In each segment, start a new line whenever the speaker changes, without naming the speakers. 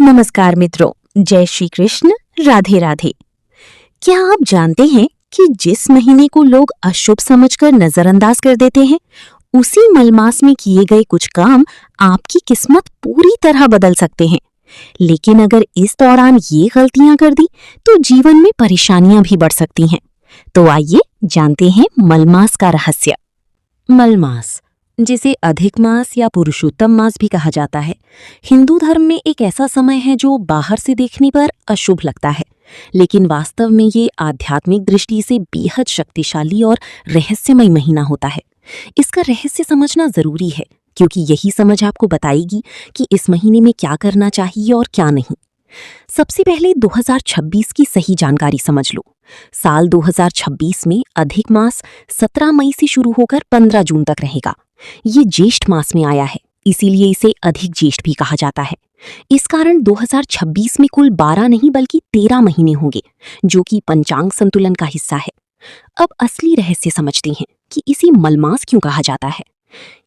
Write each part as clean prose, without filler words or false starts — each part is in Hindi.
नमस्कार मित्रों, जय श्री कृष्ण, राधे राधे। क्या आप जानते हैं कि जिस महीने को लोग अशुभ समझकर नजरअंदाज कर देते हैं, उसी मलमास में किए गए कुछ काम आपकी किस्मत पूरी तरह बदल सकते हैं। लेकिन अगर इस दौरान ये गलतियां कर दी तो जीवन में परेशानियां भी बढ़ सकती हैं। तो आइए जानते हैं मलमास का रहस्य। मलमास, जिसे अधिक मास या पुरुषोत्तम मास भी कहा जाता है, हिंदू धर्म में एक ऐसा समय है जो बाहर से देखने पर अशुभ लगता है, लेकिन वास्तव में ये आध्यात्मिक दृष्टि से बेहद शक्तिशाली और रहस्यमय महीना होता है। इसका रहस्य समझना जरूरी है, क्योंकि यही समझ आपको बताएगी कि इस महीने में क्या करना चाहिए और क्या नहीं। सबसे पहले 2026 की सही जानकारी समझ लो। साल 2026 में अधिक मास 17 मई से शुरू होकर 15 जून तक रहेगा। ये ज्येष्ठ मास में आया है, इसीलिए इसे अधिक ज्येष्ठ भी कहा जाता है। इस कारण 2026 में कुल 12 नहीं बल्कि 13 महीने होंगे, जो कि पंचांग संतुलन का हिस्सा है। अब असली रहस्य समझते हैं कि इसे मलमास क्यों कहा जाता है।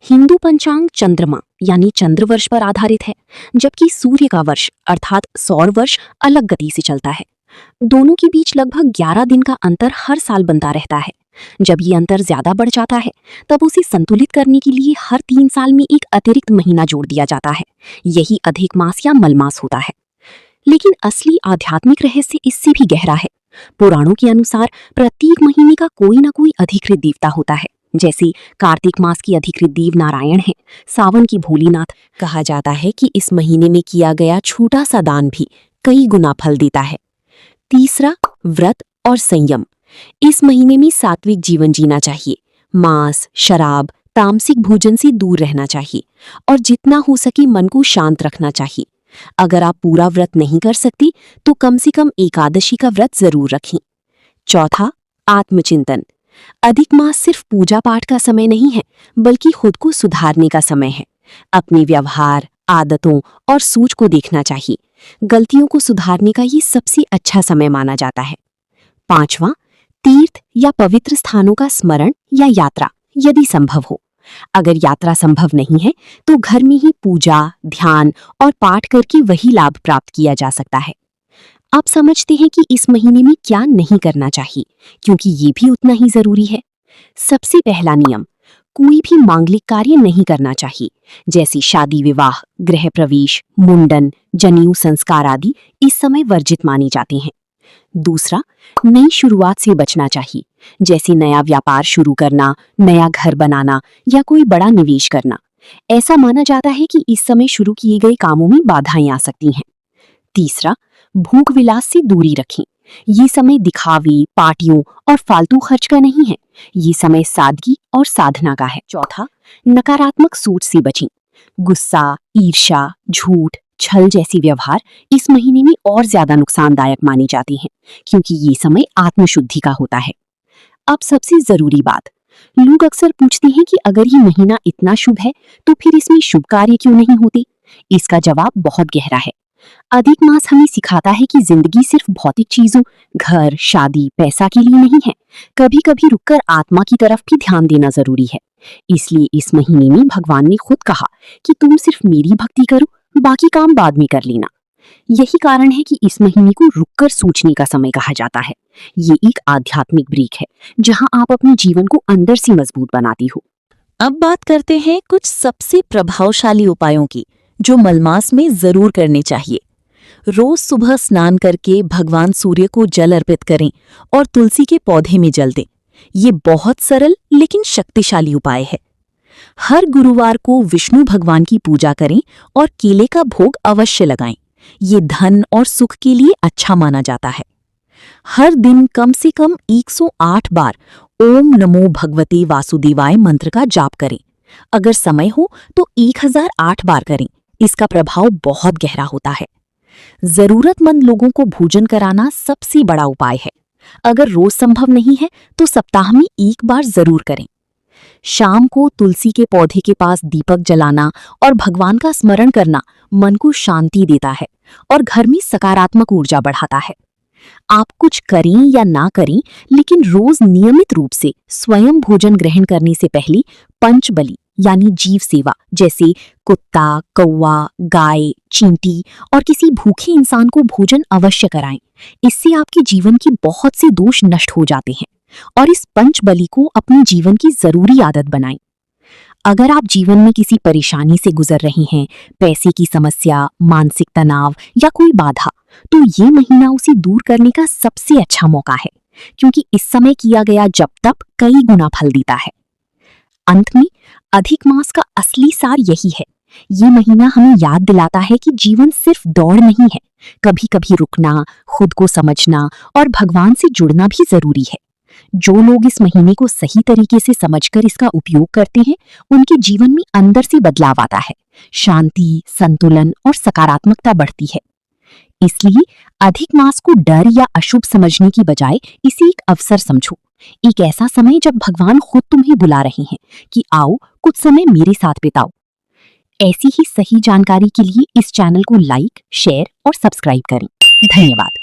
हिंदू पंचांग चंद्रमा यानी चंद्रवर्ष पर आधारित है, जबकि सूर्य का वर्ष अर्थात सौर वर्ष अलग गति से चलता है। दोनों के बीच लगभग 11 दिन का अंतर हर साल बनता रहता है। जब ये अंतर ज्यादा बढ़ जाता है, तब उसे संतुलित करने के लिए हर 3 साल में एक अतिरिक्त महीना जोड़ दिया जाता है। यही अधिक मास या मलमास होता है। लेकिन असली आध्यात्मिक रहस्य इससे भी गहरा है। पुराणों के अनुसार प्रत्येक महीने का कोई न कोई अधिकृत देवता होता है। जैसे कार्तिक मास की अधिकृत देव नारायण है, सावन की भोलेनाथ। कहा जाता है कि इस महीने में किया गया छोटा सा दान भी कई गुना फल देता है। तीसरा, व्रत और संयम। इस महीने में सात्विक जीवन जीना चाहिए। मांस, शराब, तामसिक भोजन से दूर रहना चाहिए और जितना हो सके मन को शांत रखना चाहिए। अगर आप पूरा व्रत नहीं कर सकती तो कम से कम एकादशी का व्रत जरूर रखें। चौथा, आत्मचिंतन। अधिक मास सिर्फ पूजा पाठ का समय नहीं है, बल्कि खुद को सुधारने का समय है। अपने व्यवहार, आदतों और सोच को देखना चाहिए। गलतियों को सुधारने का ये सबसे अच्छा समय माना जाता है। पांचवा, तीर्थ या पवित्र स्थानों का स्मरण या यात्रा, यदि संभव हो। अगर यात्रा संभव नहीं है तो घर में ही पूजा, ध्यान और पाठ करके वही लाभ प्राप्त किया जा सकता है। आप समझते हैं कि इस महीने में क्या नहीं करना चाहिए, क्योंकि ये भी उतना ही जरूरी है। सबसे पहला नियम, कोई भी मांगलिक कार्य नहीं करना चाहिए, जैसे शादी विवाह, गृह प्रवेश, मुंडन, जनेऊ संस्कार आदि इस समय वर्जित माने जाते हैं। दूसरा, नई शुरुआत से बचना चाहिए, जैसे नया व्यापार शुरू करना, नया घर बनाना या कोई बड़ा निवेश करना। ऐसा माना जाता है कि इस समय शुरू किए गए कामों में बाधाएं आ सकती हैं। तीसरा, भोग विलास से दूरी रखें। ये समय दिखावे, पार्टियों और फालतू खर्च का नहीं है। ये समय सादगी और साधना का है। चौथा, नकारात्मक सोच से बचें। गुस्सा, ईर्ष्या, झूठ, छल जैसे व्यवहार इस महीने में और ज्यादा नुकसानदायक माने जाते हैं, क्योंकि ये समय आत्मशुद्धि का होता है। अब सबसे जरूरी बात, लोग अक्सर पूछते हैं कि अगर ये महीना इतना शुभ है तो फिर इसमें शुभ कार्य क्यों नहीं होते। इसका जवाब बहुत गहरा है। अधिक मास हमें सिखाता है कि जिंदगी सिर्फ भौतिक चीजों, घर, शादी, पैसा के लिए नहीं है। कभी कभी रुककर आत्मा की तरफ भी ध्यान देना जरूरी है। इसलिए इस महीने में भगवान ने खुद कहा कि तुम सिर्फ मेरी भक्ति करो, बाकी काम बाद में कर लेना। यही कारण है कि इस महीने को रुककर सोचने का समय कहा जाता है। ये एक आध्यात्मिक ब्रेक है, जहां आप अपने जीवन को अंदर से मजबूत बनाती हो।
अब बात करते हैं कुछ सबसे प्रभावशाली उपायों की, जो मलमास में जरूर करने चाहिए। रोज सुबह स्नान करके भगवान सूर्य को जल अर्पित करें और तुलसी के पौधे में जल दें। ये बहुत सरल लेकिन शक्तिशाली उपाय है। हर गुरुवार को विष्णु भगवान की पूजा करें और केले का भोग अवश्य लगाएं। ये धन और सुख के लिए अच्छा माना जाता है। हर दिन कम से कम 108 बार ओम नमो भगवते वासुदेवाय मंत्र का जाप करें। अगर समय हो तो 1008 बार करें। इसका प्रभाव बहुत गहरा होता है। जरूरतमंद लोगों को भोजन कराना सबसे बड़ा उपाय है। अगर रोज संभव नहीं है तो सप्ताह में एक बार जरूर करें। शाम को तुलसी के पौधे के पास दीपक जलाना और भगवान का स्मरण करना मन को शांति देता है और घर में सकारात्मक ऊर्जा बढ़ाता है। आप कुछ करें या ना करें, लेकिन रोज नियमित रूप से स्वयं भोजन ग्रहण करने से पहले पंचबली
यानी जीव सेवा, जैसे कुत्ता, कौवा, गाय, चींटी और किसी भूखे इंसान को भोजन अवश्य कराएं। इससे आपके जीवन की बहुत से दोष नष्ट हो जाते हैं और इस पंच बलि को अपने जीवन की जरूरी आदत बनाएं। अगर आप जीवन में किसी परेशानी से गुजर रही हैं, पैसे की समस्या, मानसिक तनाव या कोई बाधा, तो ये महीना उसे दूर करने का सबसे अच्छा मौका है, क्योंकि इस समय किया गया जप तप कई गुना फल देता है। अंत में अधिक मास का असली सार यही है। ये महीना हमें याद दिलाता है कि जीवन सिर्फ दौड़ नहीं है, कभी कभी रुकना, खुद को समझना और भगवान से जुड़ना भी जरूरी है। जो लोग इस महीने को सही तरीके से समझकर इसका उपयोग करते हैं, उनके जीवन में अंदर से बदलाव आता है, शांति, संतुलन और सकारात्मकता बढ़ती है। इसलिए अधिक मास को डर या अशुभ समझने की बजाय इसे एक अवसर समझो, एक ऐसा समय जब भगवान खुद तुम्हें बुला रहे हैं कि आओ कुछ समय मेरे साथ बिताओ। ऐसी ही सही जानकारी के लिए इस चैनल को लाइक, शेयर और सब्सक्राइब करें। धन्यवाद।